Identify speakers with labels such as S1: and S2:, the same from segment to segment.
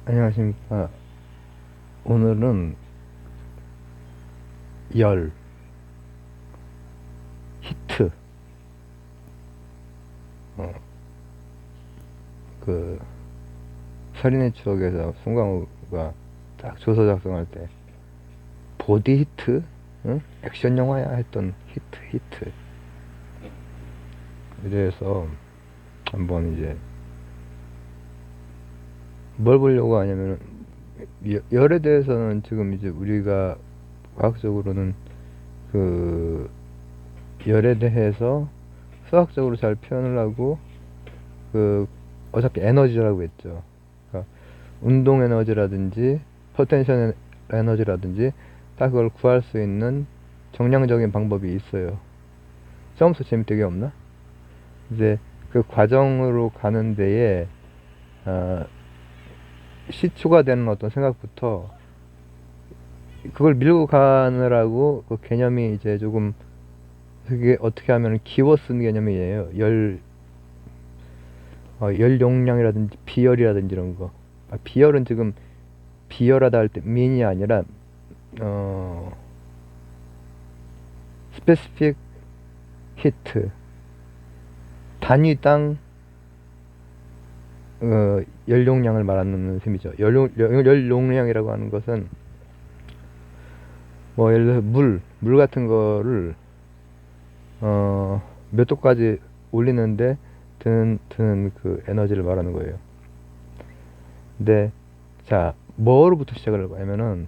S1: 안녕하십니까. 오늘은 열, 히트, 어, 그, 살인의 추억에서 송강호가 딱 조서 작성할 때, 보디 히트? 응? 액션 영화야 했던 히트. 이래서 한번 이제, 뭘 보려고 하냐면, 열에 대해서는 지금 이제 우리가 과학적으로는 그, 열에 대해서 수학적으로 잘 표현을 하고, 그, 어차피 에너지라고 했죠. 그러니까 운동 에너지라든지 포텐셜 에너지라든지 다 그걸 구할 수 있는 정량적인 방법이 있어요. 처음부터 재미되게 없나? 이제 그 과정으로 가는 데에 어, 시초가 되는 어떤 생각부터 그걸 밀고 가느라고 그 개념이 이제 조금 그게 어떻게 하면 기워 쓴 개념이에요. 열 용량이라든지 비열이라든지 이런 거. 비열은 지금 비열하다 할 때 민이 아니라 어, 스페시픽 히트 단위당 연용량을 말하는 셈이죠. 연용량이라고 하는 것은 뭐 예를 들어서 물 같은 거를 몇 도까지 올리는데 드는 그 에너지를 말하는 거예요. 근데 자 뭐로부터 시작을 하면은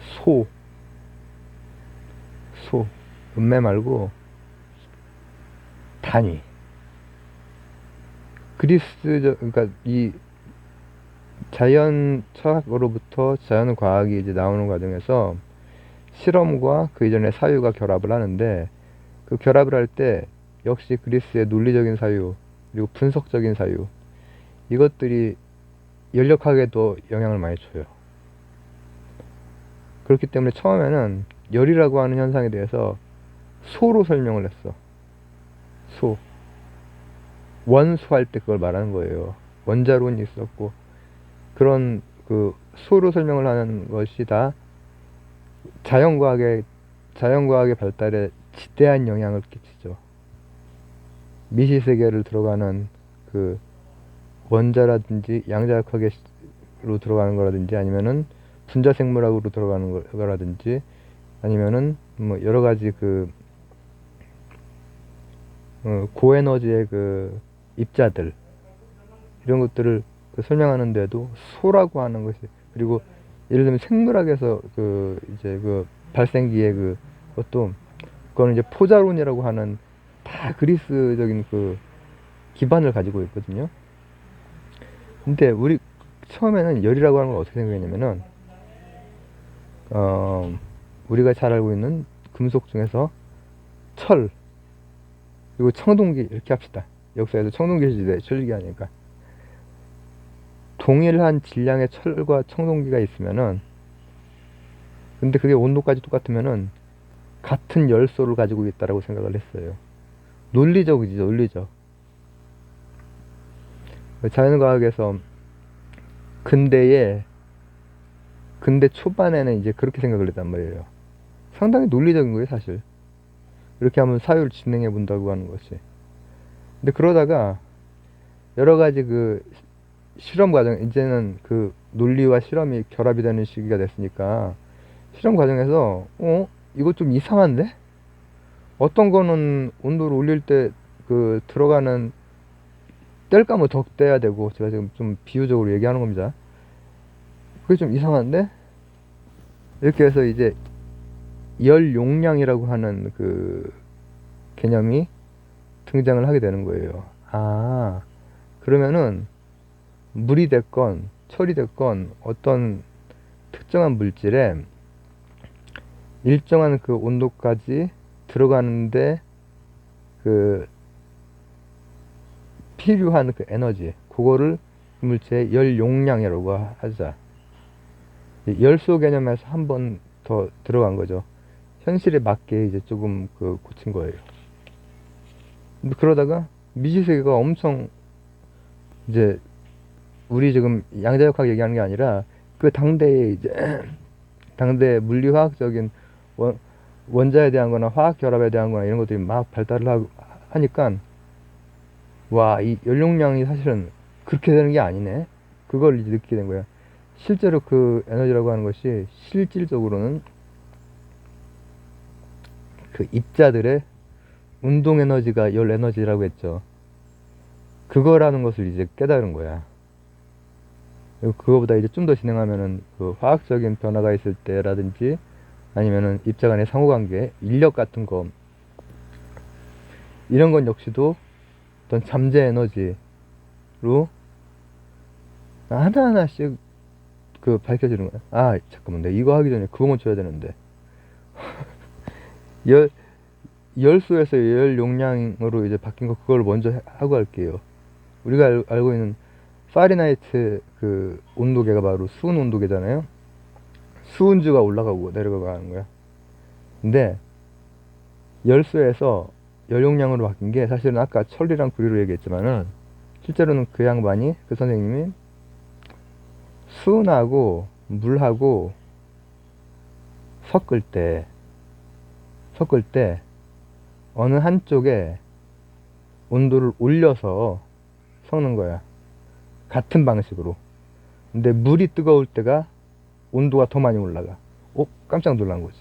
S1: 소, 소, 음매 말고 단위. 그러니까 이 자연 철학으로부터 자연 과학이 이제 나오는 과정에서 실험과 그 이전의 사유가 결합을 하는데 그 결합을 할 때 역시 그리스의 논리적인 사유 그리고 분석적인 사유 이것들이 열역학에도 영향을 많이 줘요. 그렇기 때문에 처음에는 열이라고 하는 현상에 대해서 소로 설명을 했어. 소. 원소할 때 그걸 말하는 거예요. 원자론이 있었고 그런 그 소로 설명을 하는 것이 다 자연과학의 발달에 지대한 영향을 끼치죠. 미시 세계를 들어가는 그 원자라든지 양자역학으로 들어가는 거라든지 아니면은 분자생물학으로 들어가는 거라든지 아니면은 뭐 여러 가지 그 고에너지의 그 입자들 이런 것들을 그 설명하는데도 소라고 하는 것이 그리고 예를 들면 생물학에서 그 이제 그 발생기의 그 것도 그거는 이제 포자론이라고 하는 다 그리스적인 그 기반을 가지고 있거든요. 근데 우리 처음에는 열이라고 하는 걸 어떻게 생각했냐면은 어, 우리가 잘 알고 있는 금속 중에서 철 그리고 청동기 이렇게 합시다. 역사에서 청동기 시대 철기 아니니까 동일한 질량의 철과 청동기가 있으면은 근데 그게 온도까지 똑같으면은 같은 열소를 가지고 있다라고 생각을 했어요. 논리적이죠, 논리적. 자연과학에서 근대에 근대 초반에는 이제 그렇게 생각을 했단 말이에요. 상당히 논리적인 거예요, 사실. 이렇게 하면 사유를 진행해 본다고 하는 것이. 근데 그러다가 여러 가지 그 실험 과정, 이제는 그 논리와 실험이 결합이 되는 시기가 됐으니까 실험 과정에서, 이거 좀 이상한데? 어떤 거는 온도를 올릴 때 그 들어가는 뗄감을 더 떼야 되고, 제가 지금 좀 비유적으로 얘기하는 겁니다. 그게 좀 이상한데? 이렇게 해서 이제 열 용량이라고 하는 그 개념이 등장을 하게 되는 거예요. 아, 그러면은 물이 됐건 철이 됐건 어떤 특정한 물질에 일정한 그 온도까지 들어가는데 그 필요한 그 에너지 그거를 그 물체의 열 용량이라고 하자. 열소 개념에서 한 번 더 들어간 거죠. 현실에 맞게 이제 조금 그 고친 거예요. 근데 그러다가 미지세계가 엄청 이제 우리 지금 양자역학 얘기하는 게 아니라 그 당대의 이제 당대 물리화학적인 원자에 대한 거나 화학 결합에 대한 거나 이런 것들이 막 발달을 하니까 와, 이 연용량이 사실은 그렇게 되는 게 아니네. 그걸 이제 느끼게 된 거야. 실제로 그 에너지라고 하는 것이 실질적으로는 그 입자들의 운동 에너지가 열 에너지라고 했죠. 그거라는 것을 이제 깨달은 거야. 그리고 그거보다 이제 좀 더 진행하면은 그 화학적인 변화가 있을 때라든지 아니면은 입자 간의 상호관계, 인력 같은 거 이런 건 역시도 어떤 잠재 에너지로 하나하나씩 그 밝혀지는 거야. 아, 잠깐만, 내가 이거 하기 전에 그거 먼저 해야 되는데. 열, 열수에서 열 용량으로 이제 바뀐 거 그걸 먼저 하고 할게요. 우리가 알고 있는 파리나이트 그 온도계가 바로 수은 온도계잖아요. 수은주가 올라가고 내려가고 하는 거야. 근데 열수에서 열 용량으로 바뀐 게 사실은 아까 천리랑 구리로 얘기했지만은 실제로는 그 양반이 그 선생님이 수은하고 물하고 섞을 때 어느 한쪽에 온도를 올려서 섞는 거야. 같은 방식으로. 근데 물이 뜨거울 때가 온도가 더 많이 올라가. 깜짝 놀란 거지.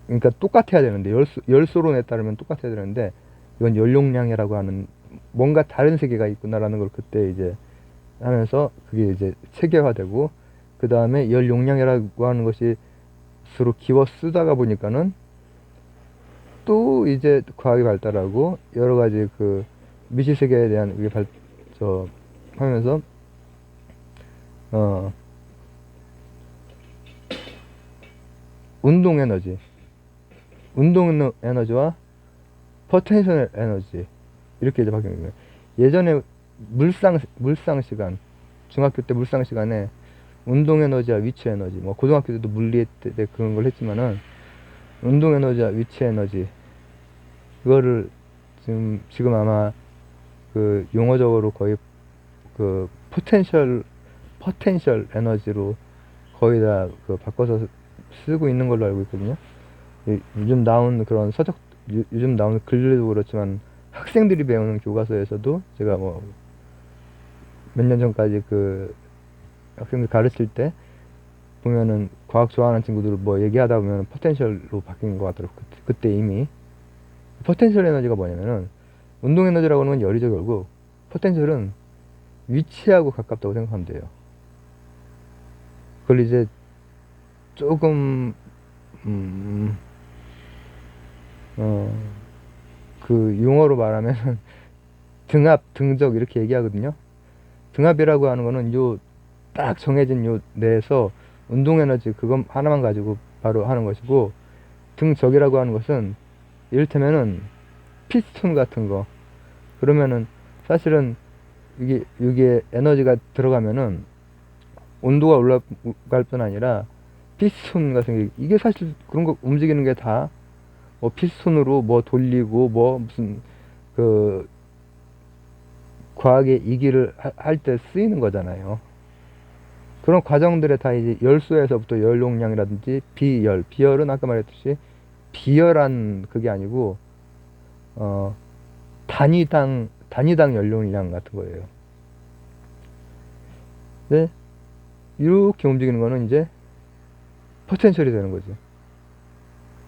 S1: 그러니까 똑같아야 되는데 열소론에 따르면 똑같아야 되는데 이건 열용량이라고 하는 뭔가 다른 세계가 있구나라는 걸 그때 이제 하면서 그게 이제 체계화되고 그 다음에 열용량이라고 하는 것이 서로 기워 쓰다가 보니까는 또 이제 과학이 발달하고 여러 가지 그 미시 세계에 대한 이게 하면서 운동 에너지와 포텐셜 에너지 이렇게 이제 바뀌는 거예요. 예전에 물상 시간 중학교 때 물상 시간에 운동 에너지와 위치 에너지 뭐 고등학교 때도 물리 때 그런 걸 했지만은 운동 에너지와 위치 에너지 그거를 지금 아마 그 용어적으로 거의 그 포텐셜 에너지로 거의 다 그 바꿔서 쓰고 있는 걸로 알고 있거든요. 요즘 나온 그런 요즘 나온 글들도 그렇지만 학생들이 배우는 교과서에서도 제가 뭐 몇 년 전까지 그 학생들 가르칠 때 보면은 과학 좋아하는 친구들 뭐 얘기하다 보면 포텐셜로 바뀐 것 같더라고. 그때 이미 포텐셜 에너지가 뭐냐면은 운동 에너지라고 하는 건 열이죠 결국. 포텐셜은 위치하고 가깝다고 생각하면 돼요. 그걸 이제 조금 그 용어로 말하면 등압, 등적 이렇게 얘기하거든요. 등압이라고 하는 거는 요 딱 정해진 요 내에서 운동 에너지 그것 하나만 가지고 바로 하는 것이고 등적이라고 하는 것은 이를테면은 피스톤 같은 거 그러면은 사실은 이게 에너지가 들어가면은 온도가 올라갈 뿐 아니라 피스톤 같은 게 이게 사실 그런 거 움직이는 게 다 뭐 피스톤으로 뭐 돌리고 뭐 무슨 그 과학의 이기를 할 때 쓰이는 거잖아요. 그런 과정들에 다 이제 열수에서부터 열용량이라든지 비열은 아까 말했듯이 비열한 그게 아니고 단위당 열용량 같은 거예요. 네, 이렇게 움직이는 거는 이제 포텐셜이 되는 거죠.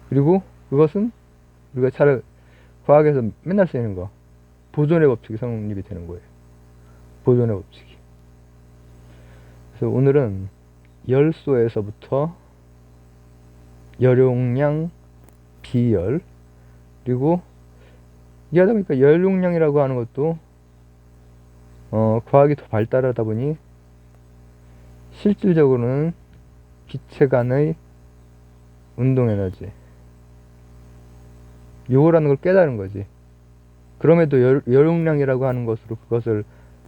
S1: 그리고 그것은 우리가 과학에서 맨날 쓰이는 거 보존의 법칙이 성립이 되는 거예요. 보존의 법칙이. 그래서 오늘은 열소에서부터 열용량, 비열 그리고 이하다 보니까 열용량이라고 하는 것도 과학이 더 발달하다 보니 실질적으로는 기체 간의 운동 에너지 요거라는 걸 깨달은 거지. 그럼에도 열용량이라고 하는 것으로 그것을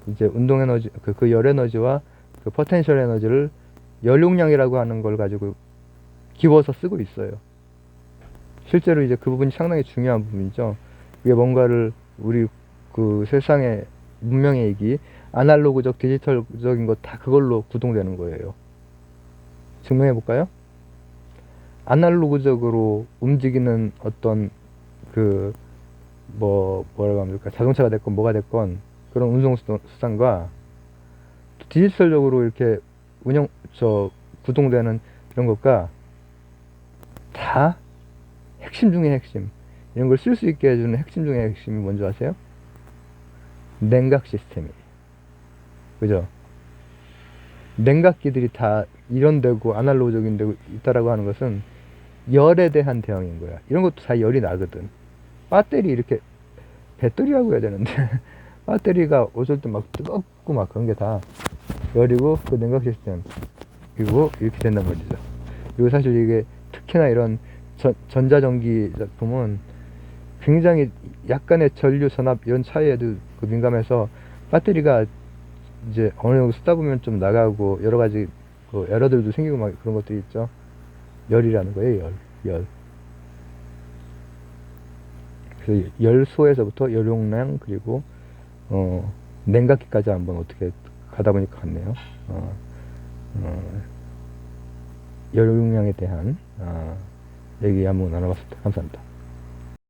S1: 이제 운동 에너지 그 열 에너지와 그 포텐셜 에너지를 열용량이라고 하는 걸 가지고 기워서 쓰고 있어요. 실제로 이제 그 부분이 상당히 중요한 부분이죠. 이게 뭔가를 우리 그 세상의 문명의 얘기 아날로그적, 디지털적인 거 다 그걸로 구동되는 거예요. 증명해 볼까요? 아날로그적으로 움직이는 어떤 그 뭐라고 하면 좋을까? 자동차가 됐건 뭐가 됐건 그런 운송 수단과 디지털적으로 이렇게 구동되는 이런 것과 다 핵심 중에 핵심, 이런 걸 쓸 수 있게 해주는 핵심 중에 핵심이 뭔지 아세요? 냉각 시스템이에요. 그죠? 냉각기들이 다 이런데고 아날로그적인 데고 있다라고 하는 것은 열에 대한 대응인 거야. 이런 것도 다 열이 나거든. 배터리 이렇게 배터리라고 해야 되는데 배터리가 어쩔 때 막 뜨겁고 막 그런 게 다 열이고, 그 냉각 시스템 그리고 이렇게 된단 말이죠. 그리고 사실 이게 특히나 이런 전자전기 제품은 굉장히 약간의 전류 전압 이런 차이에도 그 민감해서 배터리가 이제 어느 정도 쓰다 보면 좀 나가고 여러 가지 그 에러들도 생기고 막 그런 것들이 있죠. 열이라는 거예요. 열. 그래서 열소에서부터 열용량, 그리고 냉각기까지 한번 어떻게 가다 보니까 같네요. 열용량에 대한 얘기 한번 나눠봤습니다. 감사합니다.